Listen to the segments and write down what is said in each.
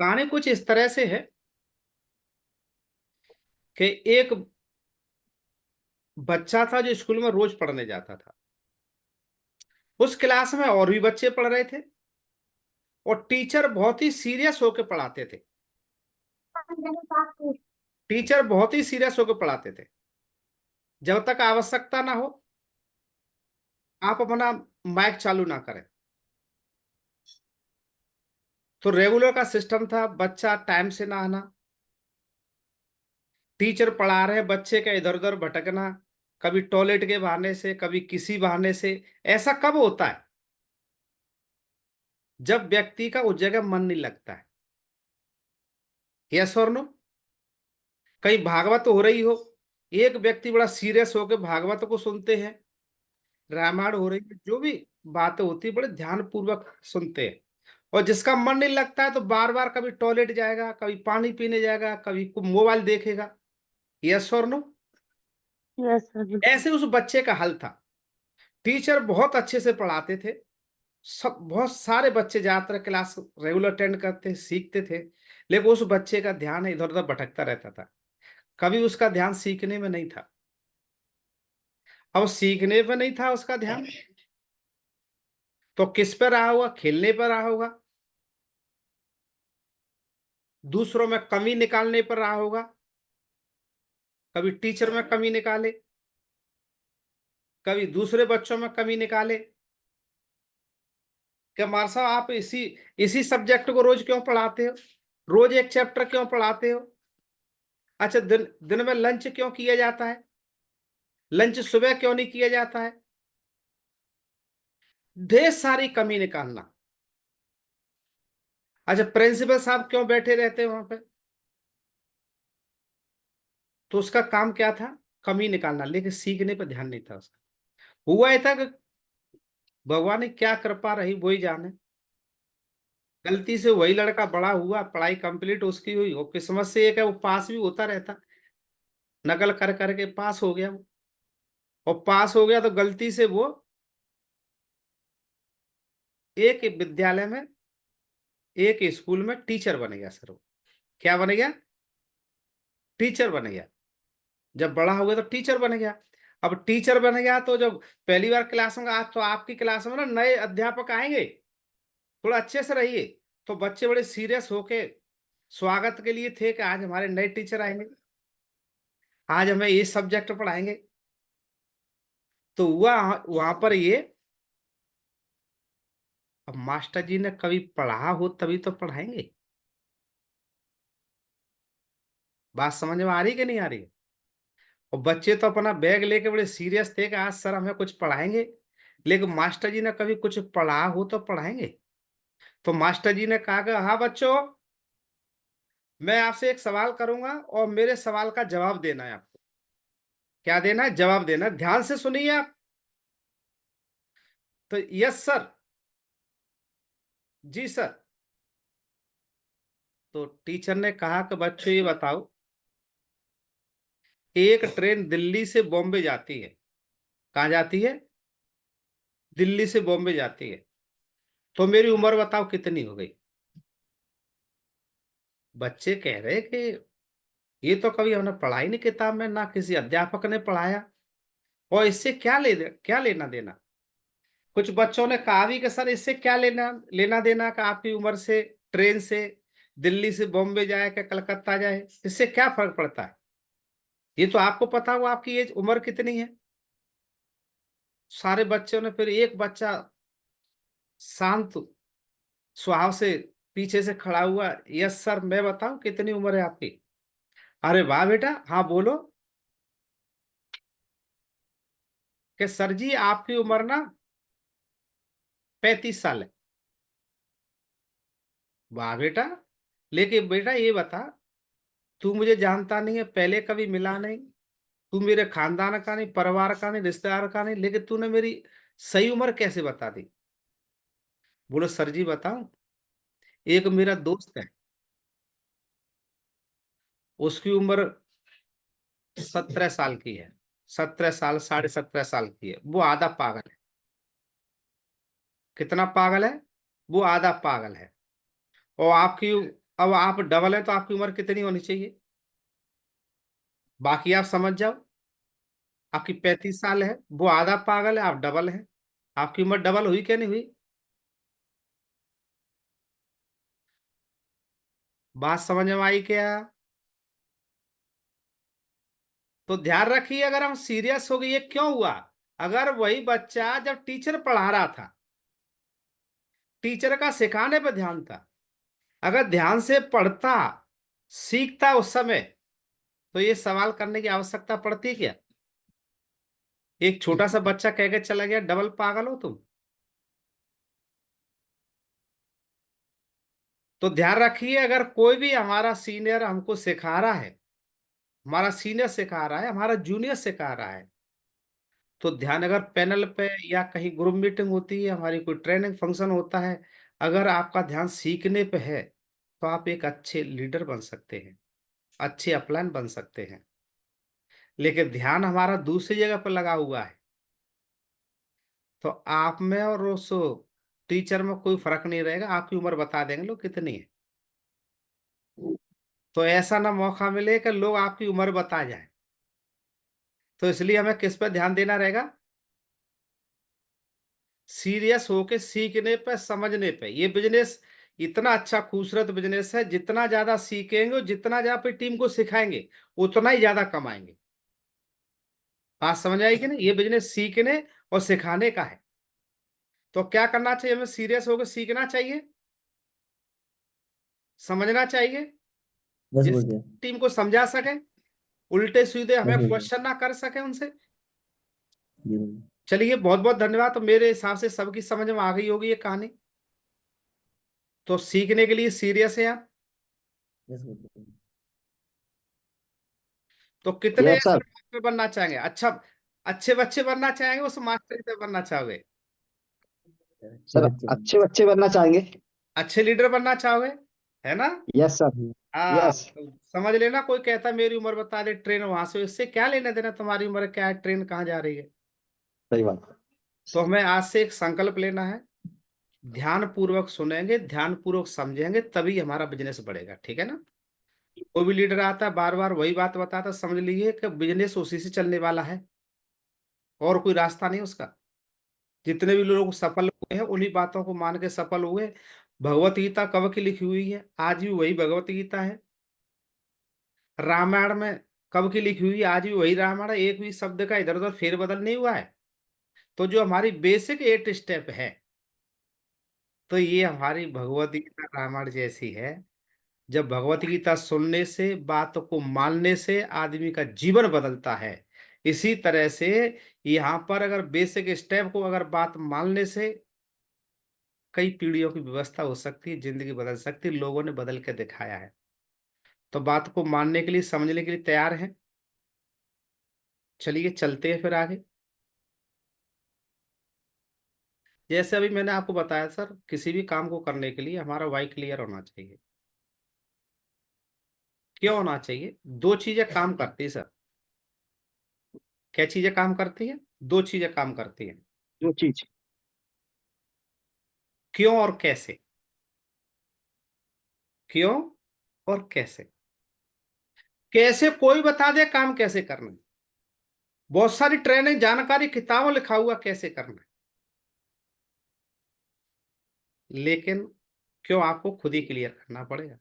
कहानी कुछ इस तरह से है कि एक बच्चा था जो स्कूल में रोज पढ़ने जाता था। उस क्लास में और भी बच्चे पढ़ रहे थे और टीचर बहुत ही सीरियस होकर पढ़ाते थे। टीचर बहुत ही सीरियस होकर पढ़ाते थे। जब तक आवश्यकता ना हो आप अपना माइक चालू ना करें। तो रेगुलर का सिस्टम था, बच्चा टाइम से ना आना, टीचर पढ़ा रहे हैं, बच्चे का इधर उधर भटकना, कभी टॉयलेट के बहाने से, कभी किसी बहाने से। ऐसा कब होता है? जब व्यक्ति का उस जगह मन नहीं लगता है। यस और नो? कहीं भागवत हो रही हो, एक व्यक्ति बड़ा सीरियस होकर भागवत को सुनते हैं, रामायण हो रही है, जो भी बातें होती है बड़े ध्यान पूर्वक सुनते हैं। और जिसका मन नहीं लगता है तो बार बार कभी टॉयलेट जाएगा, कभी पानी पीने जाएगा, कभी मोबाइल देखेगा। यस और नो? यस सर, बिल्कुल। ऐसे उस बच्चे का हल था। टीचर बहुत अच्छे से पढ़ाते थे, सब बहुत सारे बच्चे ज्यादातर क्लास रेगुलर अटेंड करते सीखते थे। लेकिन उस बच्चे का ध्यान इधर उधर भटकता रहता था, कभी उसका ध्यान सीखने में नहीं था। अब सीखने पे नहीं था उसका ध्यान, तो किस पर रहा होगा? खेलने पर रहा होगा, दूसरों में कमी निकालने पर रहा होगा, कभी टीचर में कमी निकाले, कभी दूसरे बच्चों में कमी निकाले। कि मार साहब आप इसी इसी सब्जेक्ट को रोज क्यों पढ़ाते हो? रोज एक चैप्टर क्यों पढ़ाते हो? अच्छा, दिन दिन में लंच क्यों किया जाता है? लंच सुबह क्यों नहीं किया जाता है? ढेर सारी कमी निकालना। अच्छा, प्रिंसिपल साहब क्यों बैठे रहते हैं वहां पे? तो उसका काम क्या था? कमी निकालना, लेकिन सीखने पर ध्यान नहीं था उसका। हुआ ये था कि भगवान ने क्या कृपा रही वही जाने, गलती से वही लड़का बड़ा हुआ, पढ़ाई कंप्लीट उसकी हुई, और किस्मत से एक है वो पास भी होता रहता, नकल कर करके पास हो गया वो। और पास हो गया तो गलती से वो एक विद्यालय में, एक स्कूल में टीचर बन गया सर वो। क्या बन गया? टीचर बन गया। जब बड़ा हो गया तो टीचर बन गया। अब टीचर बन गया तो जब पहली बार क्लास में, आज तो आपकी क्लास में ना नए अध्यापक आएंगे, थोड़ा अच्छे से रहिए। तो बच्चे बड़े सीरियस होके स्वागत के लिए थे कि आज हमारे नए टीचर आएंगे, आज हमें ये सब्जेक्ट पढ़ाएंगे। तो हुआ वहां पर ये, अब मास्टर जी ने कभी पढ़ा हो तभी तो पढ़ाएंगे। बात समझ में आ रही कि नहीं आ रही? और बच्चे तो अपना बैग लेके बड़े सीरियस थे कि आज सर हमें कुछ पढ़ाएंगे, लेकिन मास्टर जी ने कभी कुछ पढ़ा हो तो पढ़ाएंगे। तो मास्टर जी ने कहा कि हाँ बच्चों, मैं आपसे एक सवाल करूंगा और मेरे सवाल का जवाब देना है आपको। क्या देना है? जवाब देना है। ध्यान से सुनिए आप। तो यस सर, जी सर। तो टीचर ने कहा कि बच्चों ये बताओ, एक ट्रेन दिल्ली से बॉम्बे जाती है, कहाँ जाती है? दिल्ली से बॉम्बे जाती है। तो मेरी उम्र बताओ कितनी हो गई? बच्चे कह रहे कि ये तो कभी हमने पढ़ा ही नहीं किताब में, ना किसी अध्यापक ने पढ़ाया, और इससे क्या लेना देना। कुछ बच्चों ने कहा भी कि सर इससे क्या लेना लेना देना का आपकी उम्र से, ट्रेन से दिल्ली से बॉम्बे जाए कि कलकत्ता जाए, इससे क्या फर्क पड़ता है? ये तो आपको पता हो आपकी एज उम्र कितनी है। सारे बच्चों ने, फिर एक बच्चा शांत स्वभाव से पीछे से खड़ा हुआ, यस सर मैं बताऊं कितनी उम्र है आपकी? अरे वाह बेटा, हाँ बोलो। कि सर जी आपकी उम्र ना 35 साल है। वाह बेटा, लेकिन बेटा ये बता, तू मुझे जानता नहीं है, पहले कभी मिला नहीं, तू मेरे खानदान का नहीं, परिवार का नहीं, रिश्तेदार का नहीं, लेकिन तूने मेरी सही उम्र कैसे बता दी? बोलो सर जी बताऊं, एक मेरा दोस्त है, उसकी उम्र 17 साल की है। 17 साल, 17.5 साल की है, वो आधा पागल है। कितना पागल है? वो आधा पागल है। और आपकी अब आप डबल है तो आपकी उम्र कितनी होनी चाहिए? बाकी आप समझ जाओ। आपकी 35 साल है, वो आधा पागल है, आप डबल है। आपकी उम्र डबल हुई क्या नहीं हुई? बात समझ में आई क्या? तो ध्यान रखिए, अगर हम सीरियस हो गए, ये क्यों हुआ? अगर वही बच्चा जब टीचर पढ़ा रहा था, टीचर का सिखाने पर ध्यान था, अगर ध्यान से पढ़ता, सीखता उस समय, तो ये सवाल करने की आवश्यकता पड़ती क्या? एक छोटा सा बच्चा कह के चला गया डबल पागल हो तुम। तो ध्यान रखिए, अगर कोई भी हमारा सीनियर हमको सिखा रहा है, हमारा सीनियर सिखा रहा है, हमारा जूनियर सिखा रहा है, तो ध्यान, अगर पैनल पे या कहीं ग्रुप मीटिंग होती है, हमारी कोई ट्रेनिंग फंक्शन होता है, अगर आपका ध्यान सीखने पे है, तो आप एक अच्छे लीडर बन सकते हैं, अच्छे अपलाइन बन सकते हैं। लेकिन ध्यान हमारा दूसरी जगह पर लगा हुआ है, तो आप में और उस टीचर में कोई फर्क नहीं रहेगा, आपकी उम्र बता देंगे लोग कितनी है। तो ऐसा ना मौका मिले कि लोग आपकी उम्र बता जाए। तो इसलिए हमें किस पर ध्यान देना रहेगा? सीरियस होके सीखने पे, समझने पे। ये बिजनेस इतना अच्छा खूबसूरत बिजनेस है, जितना ज्यादा सीखेंगे और जितना ज्यादा अपनी टीम को सिखाएंगे, उतना ही ज्यादा कमाएंगे। बात समझ आई कि नहीं? ये बिजनेस सीखने और सिखाने का है। तो क्या करना चाहिए? हमें सीरियस होकर सीखना चाहिए, समझना चाहिए, यस जिस बोलिए। टीम को समझा सके, उल्टे सीधे यस हमें बोलिए। क्वेश्चन ना कर सके उनसे। जी बोलिए। चलिए, बहुत बहुत धन्यवाद। तो मेरे हिसाब से सबकी समझ में आ गई होगी ये कहानी। तो सीखने के लिए सीरियस है आप। यस बोलिए। तो कितने यस ऐसे सर। मास्टर बनना चाहेंगे? अच्छा, अच्छे बच्चे बनना चाहेंगे, उस मास्टर की तरह बनना चाहोगे? सर अच्छे बच्चे बनना चाहेंगे। अच्छे लीडर बनना चाहोगे, है ना? Yes sir. हाँ, यस। तो समझ लेना, कोई कहता मेरी उम्र बता दे, ट्रेन वहां से, इससे क्या लेना देना, तुम्हारी उम्र क्या है, ट्रेन कहाँ जा रही है। सही बात। तो हमें आज से एक संकल्प लेना है, ध्यान पूर्वक सुनेंगे, ध्यान पूर्वक समझेंगे, तभी हमारा बिजनेस बढ़ेगा, ठीक है ना? कोई भी लीडर आता है बार बार वही बात बताता, समझ लीजिए कि बिजनेस उसी से चलने वाला है, और कोई रास्ता नहीं उसका। जितने भी लोग सफल हुए हैं, उन्हीं बातों को मान के सफल हुए। भगवत गीता कब की लिखी हुई है? आज भी वही भगवत गीता है। रामायण में कब की लिखी हुई है? आज भी वही रामायण है। एक भी शब्द का इधर उधर फेरबदल नहीं हुआ है। तो जो हमारी बेसिक 8 स्टेप है, तो ये हमारी भगवत गीता रामायण जैसी है। जब भगवत गीता सुनने से, बातों को मानने से आदमी का जीवन बदलता है, इसी तरह से यहाँ पर अगर बेसिक स्टेप को, अगर बात मानने से कई पीढ़ियों की व्यवस्था हो सकती है, जिंदगी बदल सकती है, लोगों ने बदल के दिखाया है। तो बात को मानने के लिए, समझने के लिए तैयार हैं? चलिए चलते हैं फिर आगे। जैसे अभी मैंने आपको बताया सर, किसी भी काम को करने के लिए हमारा वाई क्लियर होना चाहिए। क्यों होना चाहिए? दो चीजें काम करती है सर। क्या चीजें काम करती हैं? दो चीजें काम करती हैं। जो चीज। क्यों और कैसे। क्यों और कैसे। कैसे कोई बता दे काम कैसे करना है। बहुत सारी ट्रेनिंग, जानकारी, किताबों लिखा हुआ कैसे करना है। लेकिन क्यों आपको खुद ही क्लियर करना पड़ेगा।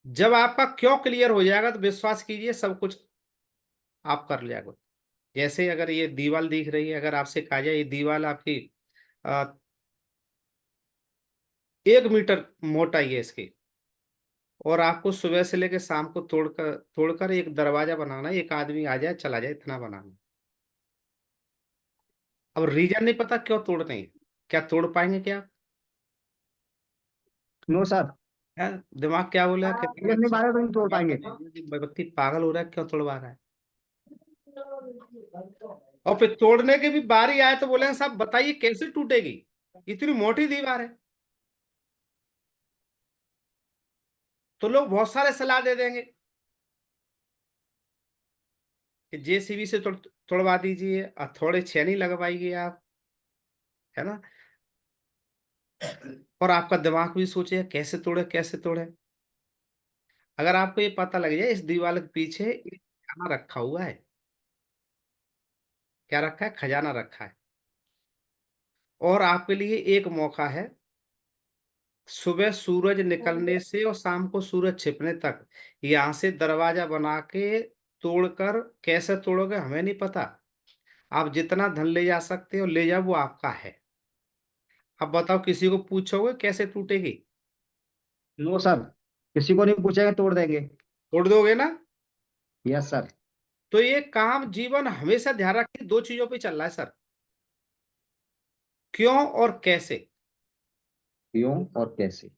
जब आपका क्यों क्लियर हो जाएगा, तो विश्वास कीजिए सब कुछ आप कर लिया। जैसे अगर ये दीवार दिख रही है, अगर आपसे कहा जाए ये दीवार आपकी 1 मीटर मोटाई है इसकी, और आपको सुबह से लेकर शाम को तोड़कर तोड़कर एक दरवाजा बनाना है, एक आदमी आ जाए चला जाए, इतना बनाना। अब रीजन नहीं पता क्यों तोड़ रहे हैं, क्या तोड़ पाएंगे क्या? No sir. है? दिमाग क्या बोला कि अगर नहीं मारे तो नहीं तोड़ पाएंगे। व्यक्ति पागल हो रहा है, क्यों तोड़वा रहा है? और फिर तोड़ने की भी बारी आए तो बोले साहब बताइए कैसे टूटेगी, इतनी मोटी दीवार है। तो लोग बहुत सारे सलाह दे देंगे कि जेसीबी से तोड़वा दीजिए और थोड़े छेनी लगवाइए आप, है ना? और आपका दिमाग भी सोचे कैसे तोड़े कैसे तोड़े। अगर आपको ये पता लग जाए इस दीवार के पीछे एक खजाना रखा हुआ है, क्या रखा है, खजाना रखा है, और आपके लिए एक मौका है, सुबह सूरज निकलने से और शाम को सूरज छिपने तक यहां से दरवाजा बना के तोड़कर, कैसे तोड़ोगे हमें नहीं पता, आप जितना धन ले जा सकते हो ले जाओ, वो आपका है। अब बताओ किसी को पूछोगे कैसे टूटेगी? नो सर, किसी को नहीं पूछेंगे, तोड़ देंगे। तोड़ दोगे ना? Yes sir. तो ये काम जीवन हमेशा ध्यान रखिए, दो चीजों पे चल रहा है सर, क्यों और कैसे। क्यों और कैसे।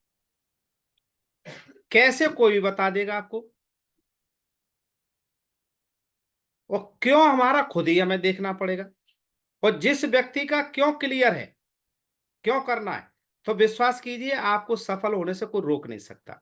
कैसे कोई भी बता देगा आपको, और क्यों हमारा खुद ही हमें देखना पड़ेगा। और जिस व्यक्ति का क्यों क्लियर है, क्यों करना है, तो विश्वास कीजिए आपको सफल होने से कोई रोक नहीं सकता।